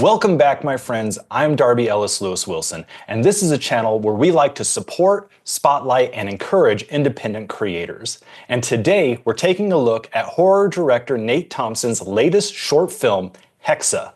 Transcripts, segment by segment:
Welcome back, my friends. I'm Darby Ellis Lewis Wilson, and this is a channel where we like to support, spotlight, and encourage independent creators. And today, we're taking a look at horror director Nate Thompson's latest short film, Hexe.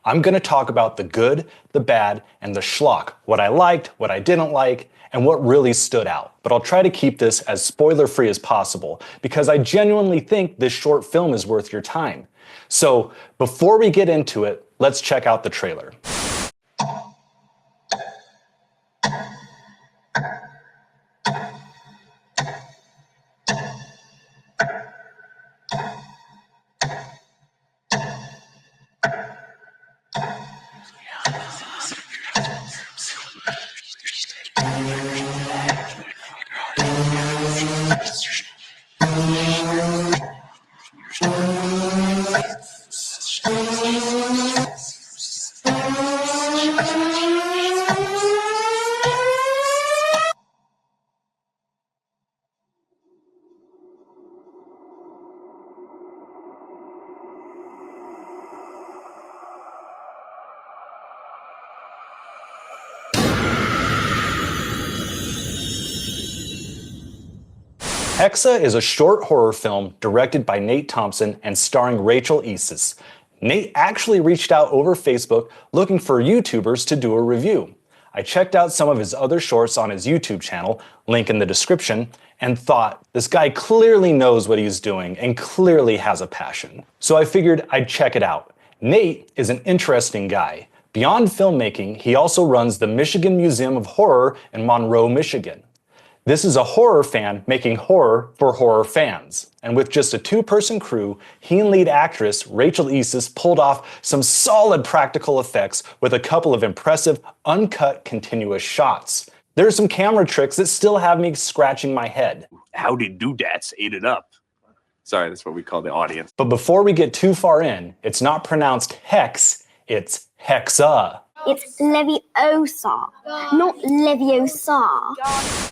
I'm going to talk about the good, the bad, and the schlock, what I liked, what I didn't like, and what really stood out. But I'll try to keep this as spoiler-free as possible, because I genuinely think this short film is worth your time. So, before we get into it, let's check out the trailer. Hexe is a short horror film directed by Nate Thompson and starring Rachel Weisz. Nate actually reached out over Facebook looking for YouTubers to do a review. I checked out some of his other shorts on his YouTube channel, link in the description, and thought, this guy clearly knows what he's doing and clearly has a passion. So I figured I'd check it out. Nate is an interesting guy. Beyond filmmaking, he also runs the Michigan Museum of Horror in Monroe, Michigan. This is a horror fan making horror for horror fans. And with just a two-person crew, he and lead actress Rachel Weisz pulled off some solid practical effects with a couple of impressive, uncut, continuous shots. There are some camera tricks that still have me scratching my head. Howdy Doodats ate it up. Sorry, that's what we call the audience. But before we get too far in, it's not pronounced hex, it's hexa. It's Leviosa, not Leviosa.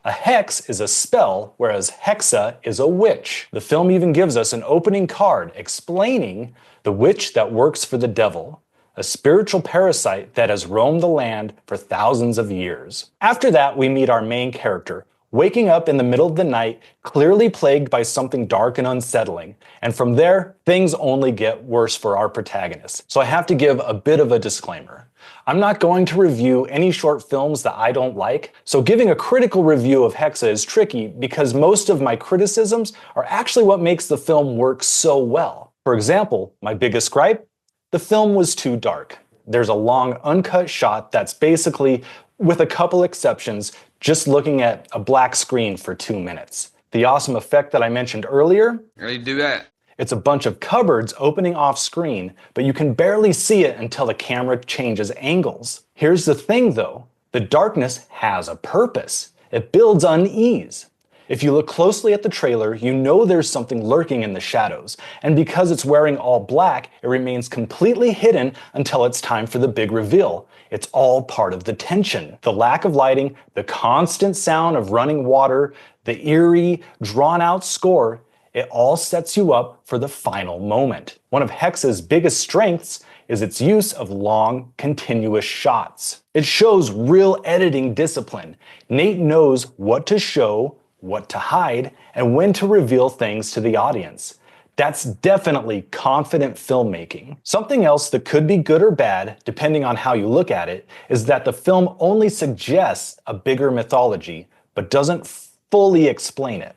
A hex is a spell, whereas hexa is a witch. The film even gives us an opening card explaining the witch that works for the devil, a spiritual parasite that has roamed the land for thousands of years. After that, we meet our main character, waking up in the middle of the night, clearly plagued by something dark and unsettling. And from there, things only get worse for our protagonist. So I have to give a bit of a disclaimer. I'm not going to review any short films that I don't like, so giving a critical review of Hexe is tricky because most of my criticisms are actually what makes the film work so well. For example, my biggest gripe? The film was too dark. There's a long uncut shot that's basically, with a couple exceptions, just looking at a black screen for 2 minutes. The awesome effect that I mentioned earlier? How do you do that? It's a bunch of cupboards opening off screen, but you can barely see it until the camera changes angles. Here's the thing though, the darkness has a purpose. It builds unease. If you look closely at the trailer, you know there's something lurking in the shadows, and because it's wearing all black, it remains completely hidden until it's time for the big reveal. It's all part of the tension. The lack of lighting, the constant sound of running water, the eerie, drawn-out score, it all sets you up for the final moment. One of Hexe's biggest strengths is its use of long, continuous shots. It shows real editing discipline. Nate knows what to show, what to hide, and when to reveal things to the audience. That's definitely confident filmmaking. Something else that could be good or bad, depending on how you look at it, is that the film only suggests a bigger mythology, but doesn't fully explain it.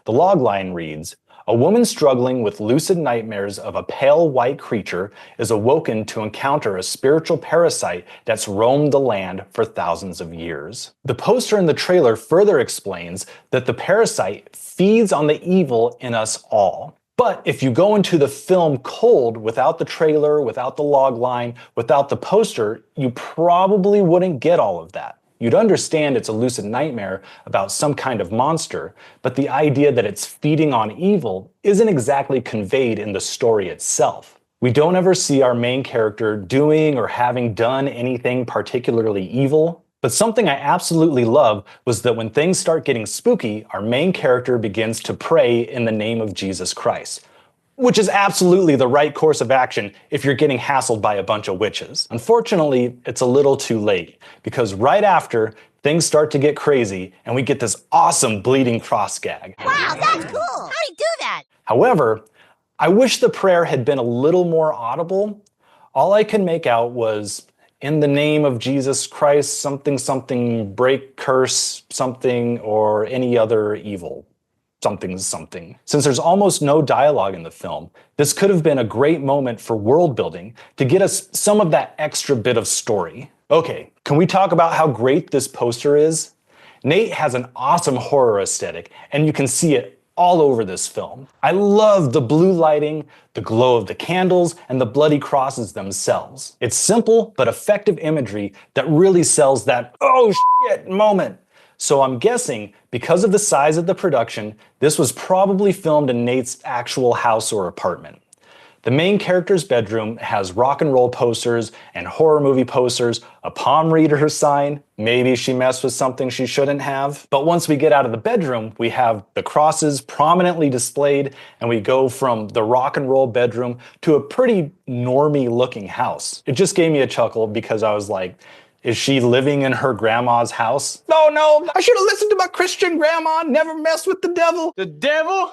The logline reads, "A woman struggling with lucid nightmares of a pale white creature is awoken to encounter a spiritual parasite that's roamed the land for thousands of years." The poster in the trailer further explains that the parasite feeds on the evil in us all. But if you go into the film cold, without the trailer, without the logline, without the poster, you probably wouldn't get all of that. You'd understand it's a lucid nightmare about some kind of monster, but the idea that it's feeding on evil isn't exactly conveyed in the story itself. We don't ever see our main character doing or having done anything particularly evil, but something I absolutely love was that when things start getting spooky, our main character begins to pray in the name of Jesus Christ. which is absolutely the right course of action if you're getting hassled by a bunch of witches. Unfortunately, it's a little too late, because right after, things start to get crazy and we get this awesome bleeding cross gag. Wow, that's cool! How'd he do that? However, I wish the prayer had been a little more audible. All I could make out was, in the name of Jesus Christ, something, something, break, curse, something, or any other evil. Something, something. Since there's almost no dialogue in the film, this could have been a great moment for world building to get us some of that extra bit of story. Okay, can we talk about how great this poster is? Nate has an awesome horror aesthetic, and you can see it all over this film. I love the blue lighting, the glow of the candles, and the bloody crosses themselves. It's simple but effective imagery that really sells that "oh shit" moment. So I'm guessing, because of the size of the production, this was probably filmed in Nate's actual house or apartment. The main character's bedroom has rock and roll posters and horror movie posters, a palm reader sign, maybe she messed with something she shouldn't have. But once we get out of the bedroom, we have the crosses prominently displayed, and we go from the rock and roll bedroom to a pretty normie looking house. It just gave me a chuckle because I was like, is she living in her grandma's house? No, I should have listened to my Christian grandma, never mess with the devil. The devil?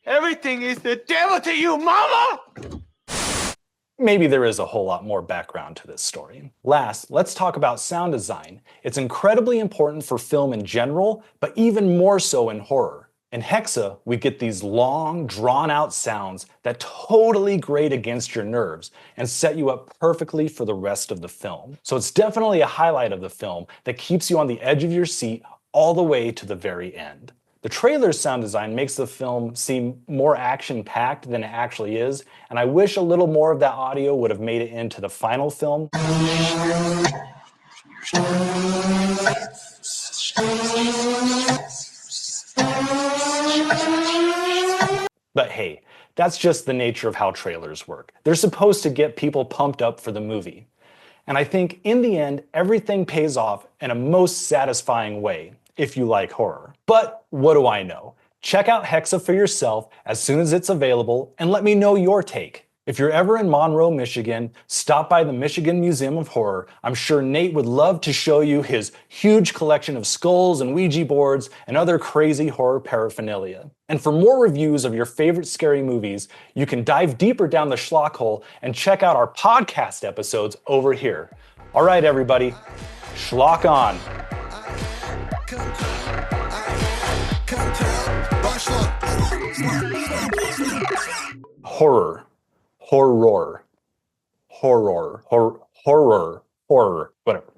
Everything is the devil to you, mama! Maybe there is a whole lot more background to this story. Last, let's talk about sound design. It's incredibly important for film in general, but even more so in horror. In Hexe, we get these long, drawn-out sounds that totally grate against your nerves and set you up perfectly for the rest of the film. So it's definitely a highlight of the film that keeps you on the edge of your seat all the way to the very end. The trailer's sound design makes the film seem more action-packed than it actually is, and I wish a little more of that audio would have made it into the final film. But hey, that's just the nature of how trailers work. They're supposed to get people pumped up for the movie. And I think in the end, everything pays off in a most satisfying way, if you like horror. But what do I know? Check out Hexe for yourself as soon as it's available and let me know your take. If you're ever in Monroe, Michigan, stop by the Michigan Museum of Horror. I'm sure Nate would love to show you his huge collection of skulls and Ouija boards and other crazy horror paraphernalia. And for more reviews of your favorite scary movies, you can dive deeper down the schlock hole and check out our podcast episodes over here. All right, everybody, schlock on. Horror. Horror. Horror. Horror. Horror. Whatever.